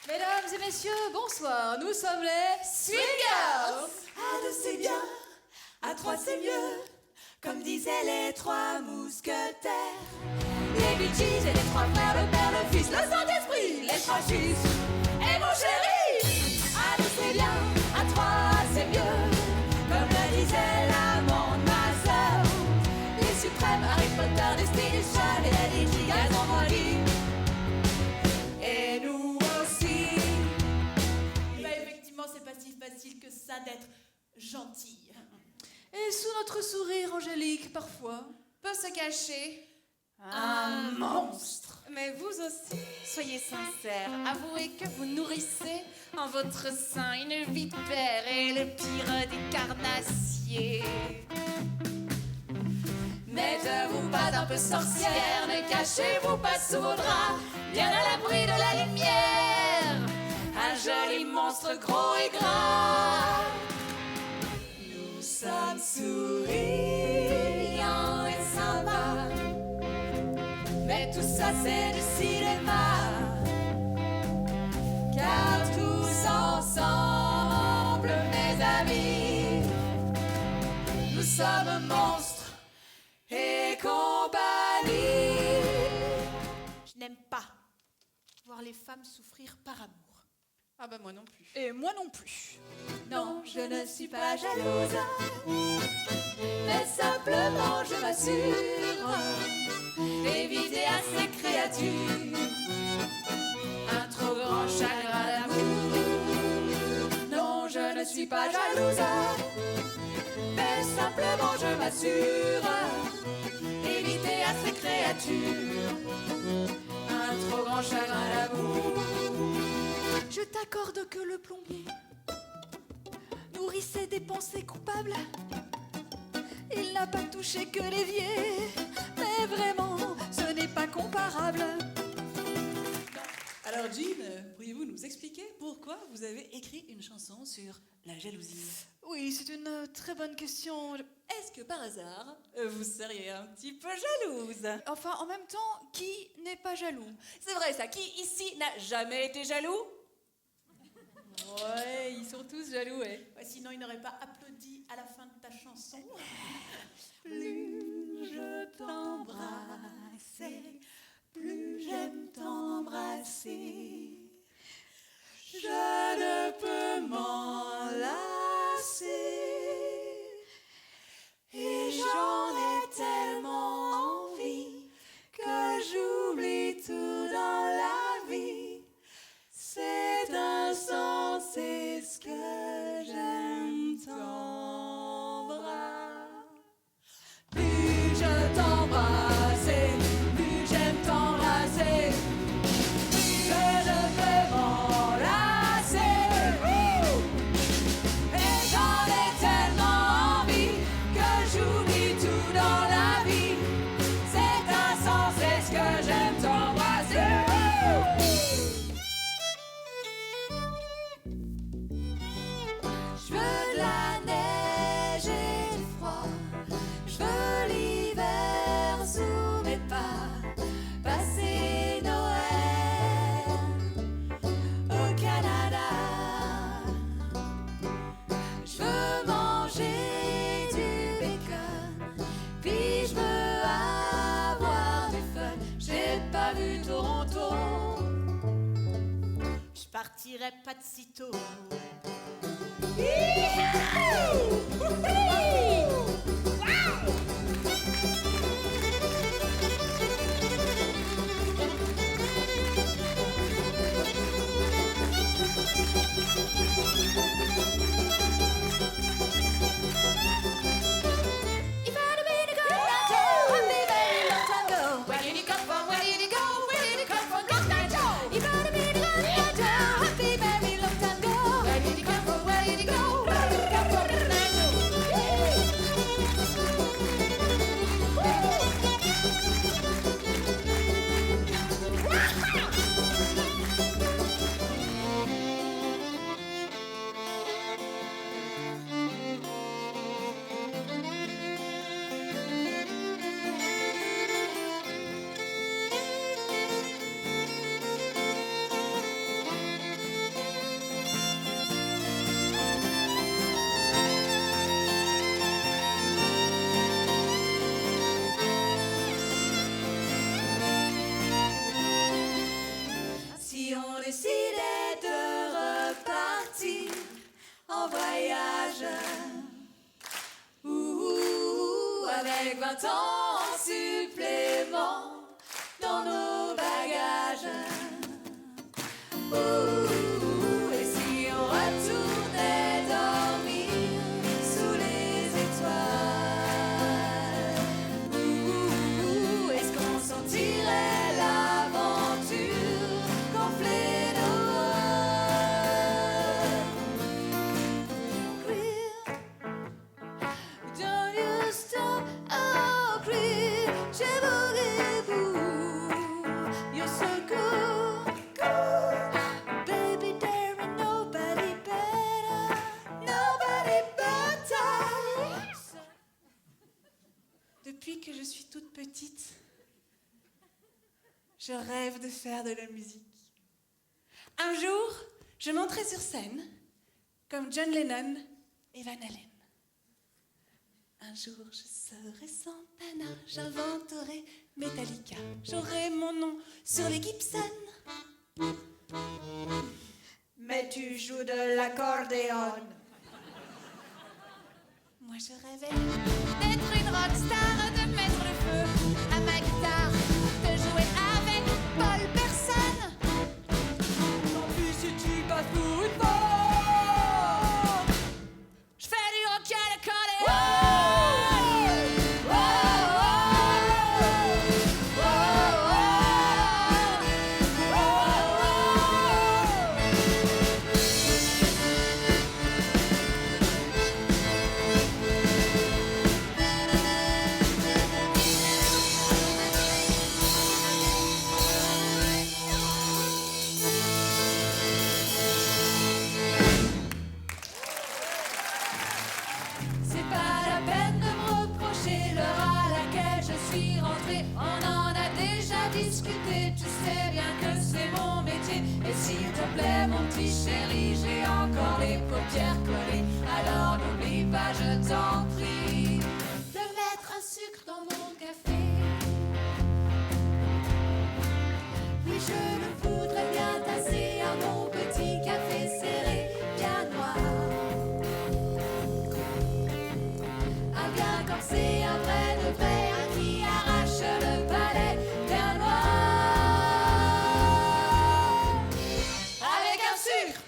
Mesdames et messieurs, bonsoir. Nous sommes les Swingers. À deux c'est bien, à trois c'est mieux, comme disaient les trois mousquetaires. Les Bee Gees et les trois frères, le père, le fils, le Saint-Esprit, les trois fils et mon chéri. À deux c'est bien, à trois c'est mieux, comme le disait l'amant de ma sœur. Les suprêmes, Harry Potter, Destiny Child et Lady G, Gazon Molly. Et nous aussi. Bah effectivement, c'est pas si facile que ça d'être gentille. Et sous notre sourire angélique, parfois, Peut se cacher Un monstre. Mais vous aussi, soyez sincères, avouez que vous nourrissez en votre sein une vipère et le pire des carnassiers. N'êtes-vous pas un peu sorcière? Ne cachez-vous pas sous vos draps, bien à l'abri de la lumière, un joli monstre gros et gras. Nous sommes souriants et sympas, mais tout ça c'est du cinéma. Car tous ensemble, mes amis, nous sommes monstres et compagnie. Je n'aime pas voir les femmes souffrir par amour. Ah bah moi non plus. et moi non plus. Non, je ne suis pas jalouse, mais simplement je m'assure d'éviter à ces créatures un trop grand chagrin d'amour. Non, je ne suis pas jalouse, mais simplement je m'assure d'éviter à ces créatures un trop grand chagrin d'amour. Je t'accorde que le plombier nourrissait des pensées coupables. Il n'a pas touché que l'évier, mais vraiment, ce n'est pas comparable. Alors Jean, pourriez-vous nous expliquer pourquoi vous avez écrit une chanson sur la jalousie? Oui, c'est une très bonne question. Est-ce que par hasard, vous seriez un petit peu jalouse? Enfin, en même temps, qui n'est pas jaloux? C'est vrai ça, qui ici n'a jamais été jaloux? Ouais, ils sont tous jaloux, Ouais, sinon, ils n'auraient pas applaudi à la fin de ta chanson. Plus je t'embrassais, plus j'aime t'embrasser. Je ne peux m'en lasser. Et j'en ai tellement envie que j'oublie tout dans la vie. C'est insensé ce que j'aime t'embrasser. Plus je t'embrasse, plus j'aime t'embrasser. Je ne peux m'en lasser. Et j'en ai tellement envie que j'oublie tout dans la vie. C'est insensé ce que j'aime t'embrasser. Je veux de la neige et du froid, je veux l'hiver sous mes pas, passer Noël au Canada. Je veux manger du bacon, puis je veux avoir du fun. J'ai pas vu Toronto, Je partirai pas de sitôt. If I'd have been a girl, I'd be very long time ago. Where did he come from? Where did he go? Where did he come from? Rock that Joe! If I'd have been a girl, I'd be very long time ago. Where did he come from? Where did he go? Where did he come from? Rock that Joe! décidé de repartir en voyage. Avec 20 ans en supplément dans nos bagages. Et si on retournait dormir sous les étoiles, est-ce qu'on sentirait l'aventure gonfler nos voiles? Don't you stop, oh queer, j'aimerais-vous, you're so cool, cool. Baby, there ain't nobody better, nobody better. Depuis que je suis toute petite, je rêve de faire de la musique. Un jour, je monterai sur scène comme John Lennon et Van Halen. Un jour, je serai Santana, j'inventerai Metallica. J'aurai mon nom sur les Gibson. Mais tu joues de l'accordéon. Moi, je rêvais D'être une rockstar, de mettre le feu à ma guitare, de jouer avec Paul Personne. Tant pis si tu passes pour une femme. Je fais du rock à l'accordéon. C'est pas la peine de me reprocher l'heure à laquelle je suis rentrée. On en a déjà discuté, tu sais bien que c'est mon métier. Et s'il te plaît mon petit chéri, j'ai encore les paupières collées. Alors n'oublie pas, je t'en prie, de mettre un sucre dans mon café. Oui, je le voudrais bien tasser à mon petit café serré, bien noir. Un bien corsé, un vrai de vrai, un qui arrache le palais, bien noir. Avec un sucre.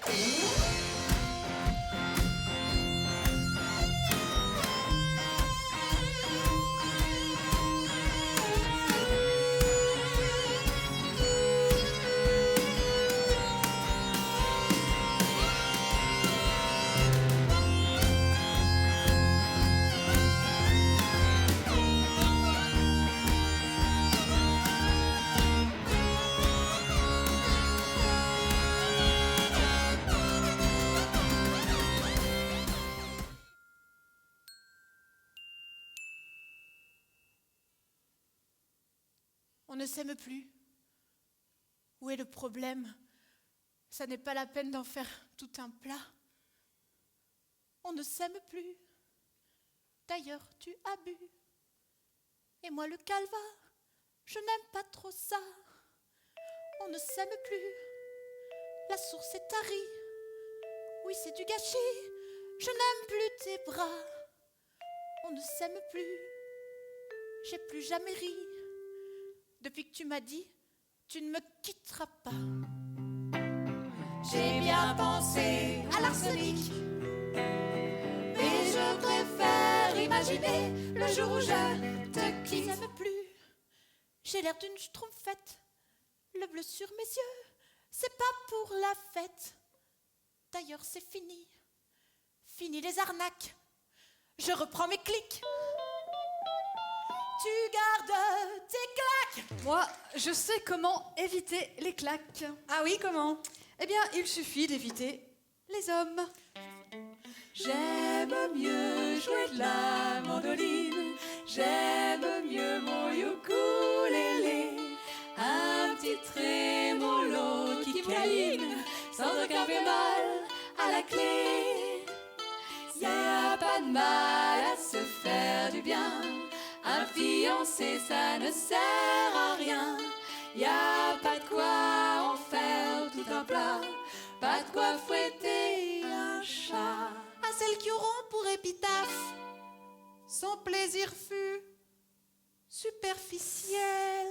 On ne s'aime plus. Où est le problème? Ça n'est pas la peine d'en faire tout un plat. On ne s'aime plus. D'ailleurs, tu as bu. Et moi, le calva, je n'aime pas trop ça. On ne s'aime plus. La source est tarie. Oui, c'est du gâchis. Je n'aime plus tes bras. On ne s'aime plus. J'ai plus jamais ri. Depuis que tu m'as dit, tu ne me quitteras pas. J'ai bien pensé à l'arsenic, mais je préfère imaginer le jour où je te Je quitte. n'aime plus. J'ai l'air d'une schtroumpfette. Le bleu sur mes yeux, c'est pas pour la fête. D'ailleurs, c'est fini. Fini les arnaques. Je reprends mes clics. Tu gardes tes claques. Moi, je sais comment éviter les claques. Ah oui, comment? Eh bien, il suffit d'éviter les hommes. J'aime mieux jouer de la mandoline, j'aime mieux mon ukulélé, un petit trémolo qui câline, sans aucun bémol à la clé. Y a pas de mal à se faire du bien, un fiancé ça ne sert à rien, y a pas de quoi en faire tout un un plat, pas de quoi fouetter un chat. À celles qui auront pour épitaphe, son plaisir fut superficiel.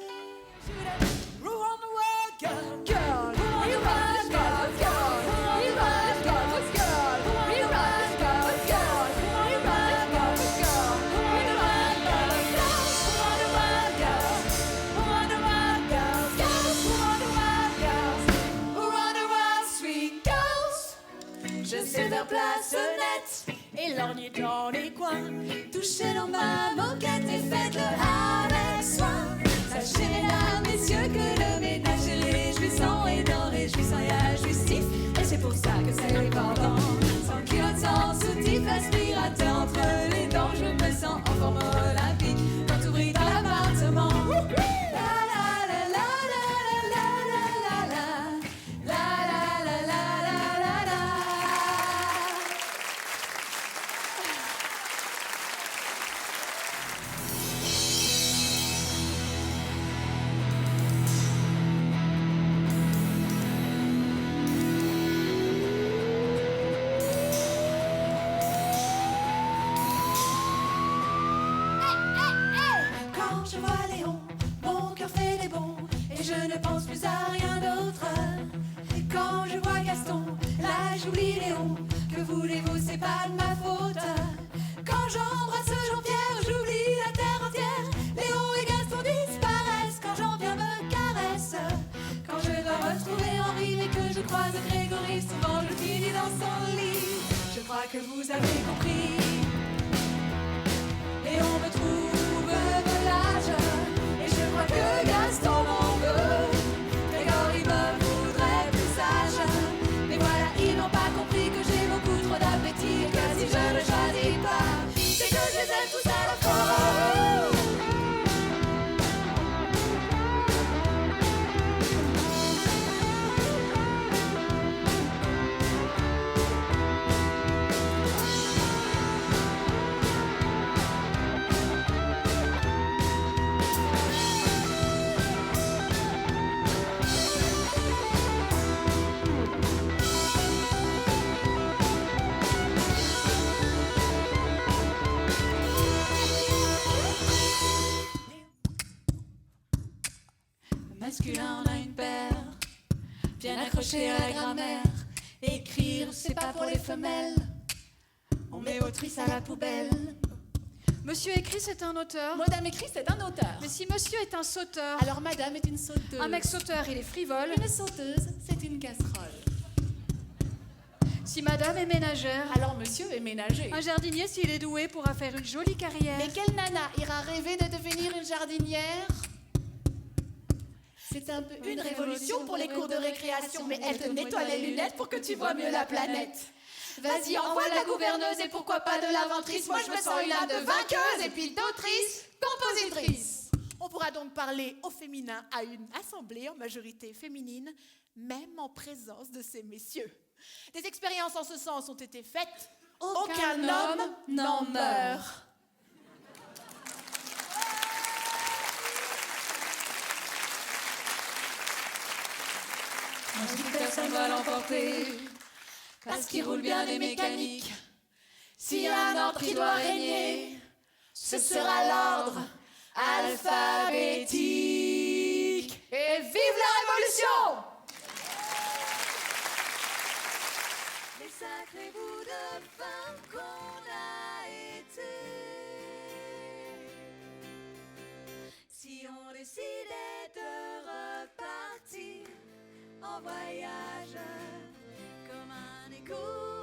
Who on the world, girl? Girl, who on the world, girl? Girl, who on the world, girl? Girl, who on the world, girl? Girl, who on the world, girl? Girl, who on the world, girl? Who on the world, girls? Who on the world, girls? Girls, who on the world, girls? Who on the world, sweet girls? Je sais faire place nette et lorgner dans les coins, toucher dans ma moquette et faites-le avec soin. Sachez, mesdames, messieurs, que le ménage est réjouissant et dans réjouissant y a jouissif. Et c'est pour ça que c'est dépendant. Sans culotte, sans soutif, aspirateur entre les dents, je me sens en forme olympique quand t'ouvris dans l'appartement. La la la la la la la la la la la la la la la. Quand je vois Léon, mon cœur fait des bonds et je ne pense plus à rien d'autre. Et quand je vois Gaston, là j'oublie Léon. Que voulez-vous, c'est pas de ma faute. Quand j'embrasse Jean-Pierre, j'oublie la terre entière. Léon et Gaston disparaissent quand Jean-Pierre me caresse. Quand je dois retrouver Henri et que je croise Grégory, souvent je finis dans son lit. Je crois que vous avez compris. Léon me trouve volage et je crois que Gaston m'en veut. Grégory me voudrait plus sage, mais voilà, ils n'ont pas compris que j'ai beaucoup trop d'appétit et que si je ne choisis pas, c'est que je les aime tous à la fois. Masculin, on a une paire, bien accrochée à la grammaire. Écrire, c'est pas pour les femelles, on met autrice à la poubelle. Monsieur écrit, c'est un auteur. Madame écrit, c'est un auteur. Mais si monsieur est un sauteur, Alors madame est une sauteuse. un mec sauteur, il est frivole. Une sauteuse, c'est une casserole. Si madame est ménagère, Alors monsieur est ménager. un jardinier, s'il est doué, pourra faire une jolie carrière. Mais quelle nana ira rêver de devenir une jardinière? C'est un peu une révolution pour les cours de récréation, mais elle te nettoie les lunettes pour que tu vois mieux la planète. Vas-y, envoie de la gouverneuse et pourquoi pas de l'inventrice. Moi je me sens une âme de vainqueuse et puis d'autrice, compositrice. On pourra donc parler au féminin à une assemblée en majorité féminine, même en présence de ces messieurs. Des expériences en ce sens ont été faites. Aucun homme n'en meurt. Moi je dis que personne va l'emporter, parce qu'il roule bien les mécaniques. S'il y a un ordre qui doit régner, ce sera l'ordre alphabétique. Et vive la révolution! Les sacrés bouts de pain qu'on a été, si on décidait de repartir en voyage comme un écho.